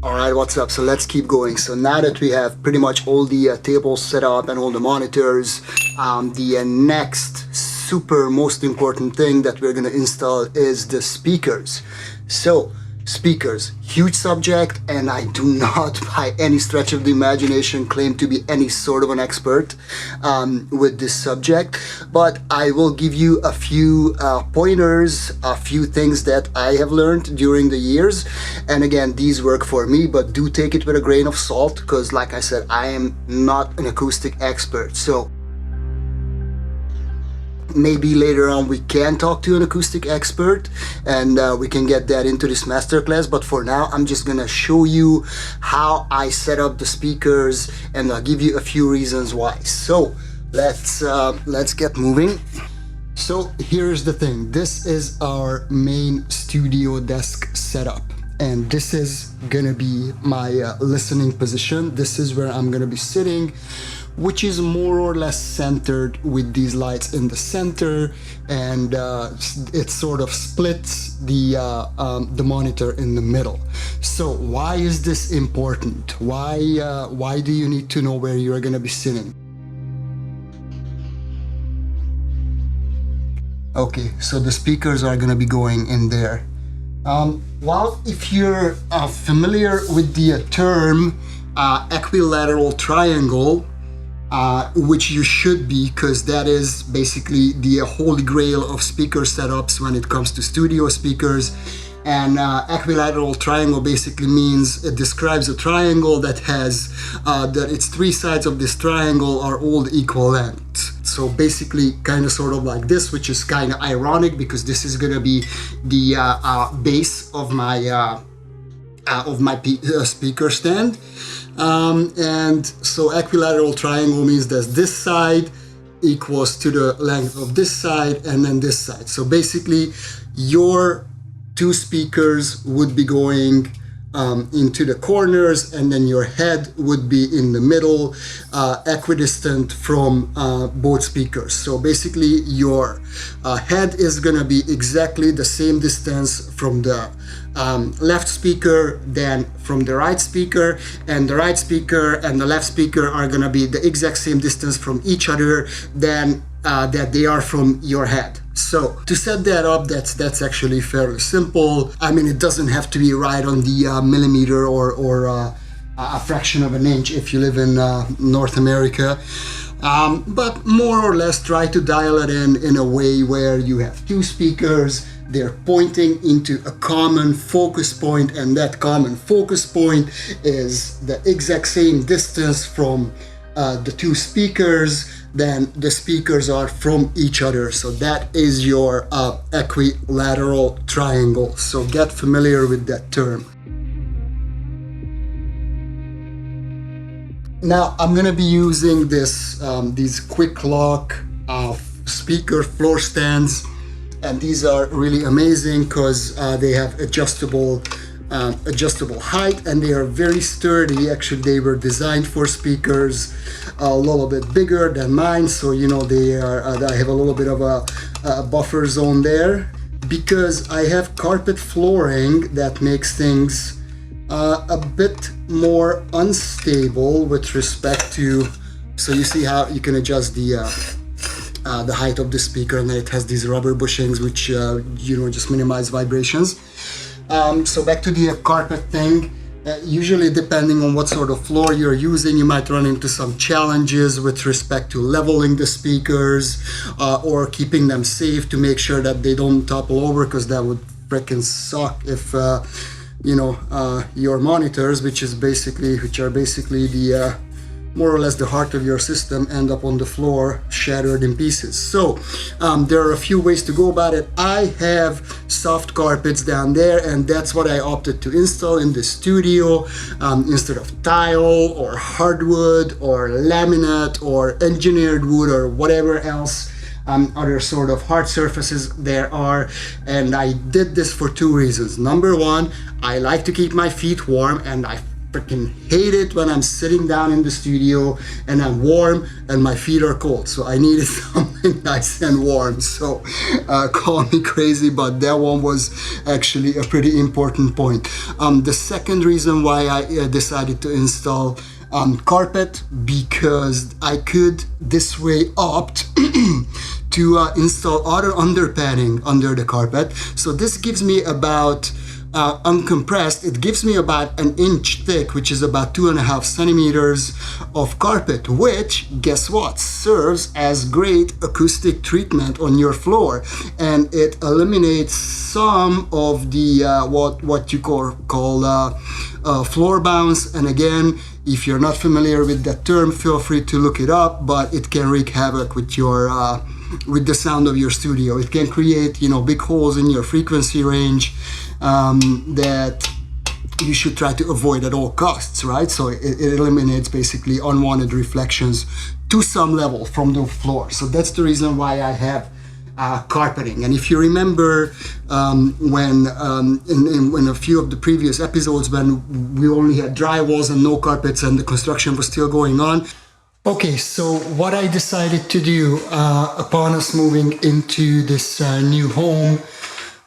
Alright, what's up? So let's keep going. So now that we have pretty much all the tables set up and all the monitors, the next super most important thing that we're gonna install is the speakers. So speakers, huge subject, and I do not by any stretch of the imagination claim to be any sort of an expert with this subject, but I will give you a few pointers, a few things that I have learned during the years. And again, these work for me, but do take it with a grain of salt, because like I said, I am not an acoustic expert. So maybe later on we can talk to an acoustic expert and we can get that into this masterclass, but for now I'm just gonna show you how I set up the speakers and I'll give you a few reasons why. So let's get moving. So here's the thing, this is our main studio desk setup, and this is gonna be my listening position. This is where I'm gonna be sitting, which is more or less centered with these lights in the center, and it sort of splits the monitor in the middle. So why is this important? Why do you need to know where you're gonna be sitting? Okay, so the speakers are gonna be going in there. Well, if you're familiar with the term equilateral triangle, which you should be, because that is basically the holy grail of speaker setups when it comes to studio speakers. And equilateral triangle basically means it describes a triangle that has its three sides of this triangle are all equal length. So basically kind of sort of like this, which is kind of ironic because this is gonna be the base of my speaker stand. And so equilateral triangle means that this side equals to the length of this side and then this side. So basically your two speakers would be going into the corners, and then your head would be in the middle, equidistant from both speakers. So basically your head is gonna be exactly the same distance from the left speaker than from the right speaker, and the right speaker and the left speaker are gonna be the exact same distance from each other than that they are from your head. So to set that up, that's actually fairly simple. I mean, it doesn't have to be right on the millimeter or a fraction of an inch if you live in North America. But more or less try to dial it in a way where you have two speakers, they're pointing into a common focus point, and that common focus point is the exact same distance from the two speakers then the speakers are from each other. So that is your equilateral triangle. So get familiar with that term. Now I'm gonna be using this these quick lock speaker floor stands, and these are really amazing because they have adjustable height, and they are very sturdy. Actually, they were designed for speakers a little bit bigger than mine, so you know they are. I have a little bit of a buffer zone there because I have carpet flooring that makes things a bit more unstable with respect to. So you see how you can adjust the height of the speaker, and then it has these rubber bushings which you know, just minimize vibrations. So back to the carpet thing, usually depending on what sort of floor you're using, you might run into some challenges with respect to leveling the speakers or keeping them safe to make sure that they don't topple over, because that would freaking suck if you know, your monitors, which are basically the more or less the heart of your system, end up on the floor shattered in pieces. So there are a few ways to go about it. I have soft carpets down there, and that's what I opted to install in the studio instead of tile or hardwood or laminate or engineered wood or whatever else other sort of hard surfaces there are. And I did this for two reasons. Number one, I like to keep my feet warm, and I freaking hate it when I'm sitting down in the studio and I'm warm and my feet are cold. So I needed something nice and warm. So call me crazy, but that one was actually a pretty important point. The second reason why I decided to install carpet, because I could this way opt to install other underpadding under the carpet. So this gives me about uncompressed, it gives me about an inch thick, which is about 2.5 centimeters of carpet, which, guess what, serves as great acoustic treatment on your floor, and it eliminates some of the what you call floor bounce. And again, if you're not familiar with that term, feel free to look it up, but it can wreak havoc with your with the sound of your studio. It can create, you know, big holes in your frequency range that you should try to avoid at all costs, right? So it eliminates basically unwanted reflections to some level from the floor. So that's the reason why I have carpeting. And if you remember when in a few of the previous episodes, when we only had dry walls and no carpets and the construction was still going on. Okay, so what I decided to do upon us moving into this new home,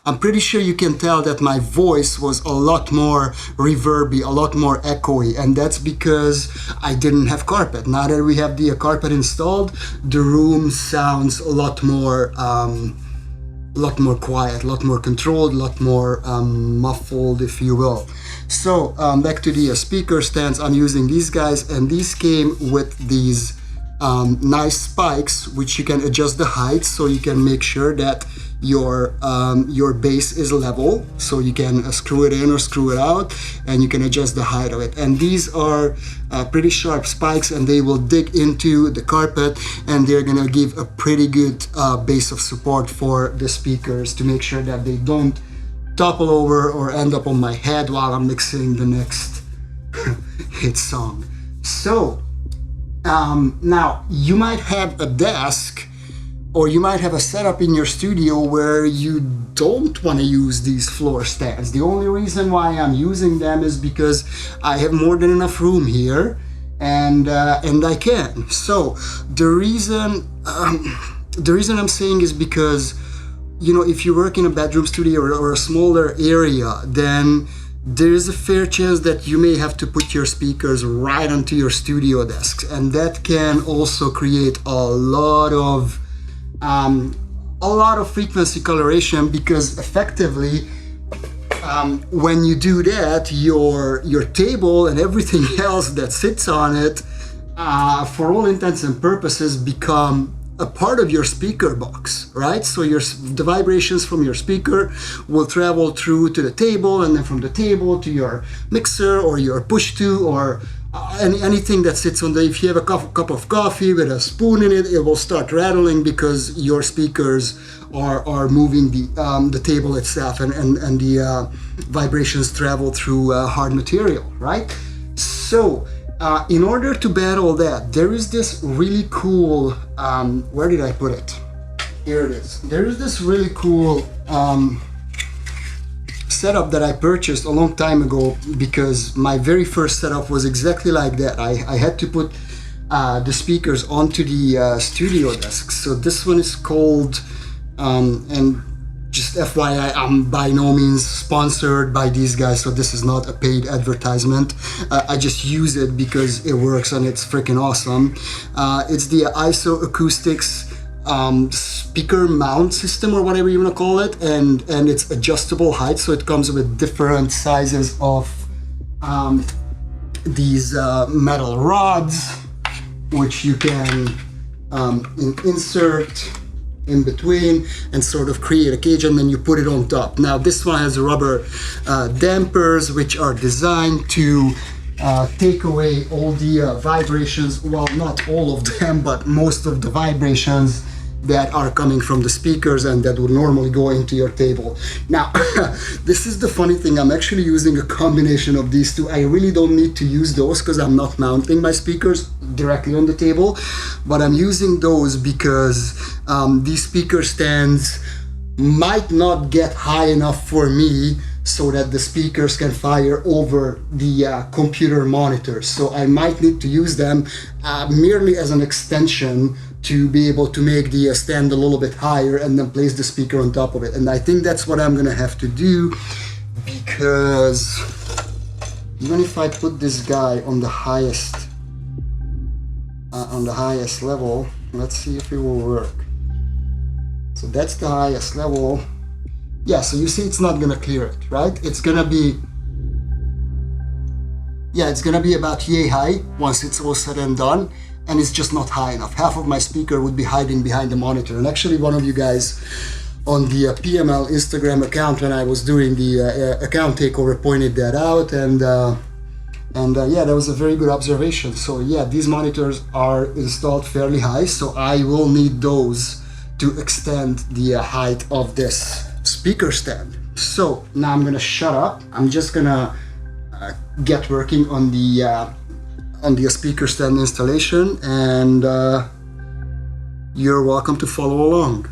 I'm pretty sure you can tell that my voice was a lot more reverby, a lot more echoey, and that's because I didn't have carpet. Now that we have the carpet installed, the room sounds a lot more quiet, a lot more controlled, a lot more muffled, if you will. So back to the speaker stands. I'm using these guys, and these came with these nice spikes, which you can adjust the height, so you can make sure that your bass is level, so you can screw it in or screw it out, and you can adjust the height of it. And these are pretty sharp spikes, and they will dig into the carpet, and they're gonna give a pretty good base of support for the speakers to make sure that they don't topple over or end up on my head while I'm mixing the next hit song. So now you might have a desk, or you might have a setup in your studio where you don't want to use these floor stands. The only reason why I'm using them is because I have more than enough room here, and I can. So the reason I'm saying is because, you know, if you work in a bedroom studio or a smaller area, then there is a fair chance that you may have to put your speakers right onto your studio desks, and that can also create a lot of frequency coloration, because effectively when you do that, your table and everything else that sits on it, for all intents and purposes, become a part of your speaker box, right? So the vibrations from your speaker will travel through to the table, and then from the table to your mixer or your push-to, or anything that sits on the, if you have a cup of coffee with a spoon in it, it will start rattling because your speakers are moving the table itself, and the vibrations travel through hard material, right? So in order to battle that, there is this really cool, where did I put it? Here it is. There is this really cool setup that I purchased a long time ago, because my very first setup was exactly like that. I had to put the speakers onto the studio desks. So this one is called, and just FYI, I'm by no means sponsored by these guys, so this is not a paid advertisement. I just use it because it works and it's freaking awesome. It's the ISO Acoustics speaker mount system, or whatever you want to call it, and it's adjustable height, so it comes with different sizes of these metal rods, which you can insert in between and sort of create a cage, and then you put it on top. Now this one has rubber dampers, which are designed to take away all the vibrations, well, not all of them, but most of the vibrations that are coming from the speakers and that would normally go into your table. Now, this is the funny thing, I'm actually using a combination of these two. I really don't need to use those because I'm not mounting my speakers directly on the table, but I'm using those because these speaker stands might not get high enough for me so that the speakers can fire over the computer monitors. So I might need to use them merely as an extension to be able to make the stand a little bit higher and then place the speaker on top of it. And I think that's what I'm gonna have to do, because even if I put this guy on the highest level, let's see if it will work. So that's the highest level. Yeah, so you see it's not gonna clear it, right? It's gonna be, yeah, it's gonna be about yay high once it's all said and done, and it's just not high enough. Half of my speaker would be hiding behind the monitor. And actually one of you guys on the PML Instagram account, when I was doing the account takeover, pointed that out, and yeah, that was a very good observation. So yeah, these monitors are installed fairly high, so I will need those to extend the height of this speaker stand. So now I'm gonna shut up. I'm just gonna get working on the speaker stand installation, and you're welcome to follow along.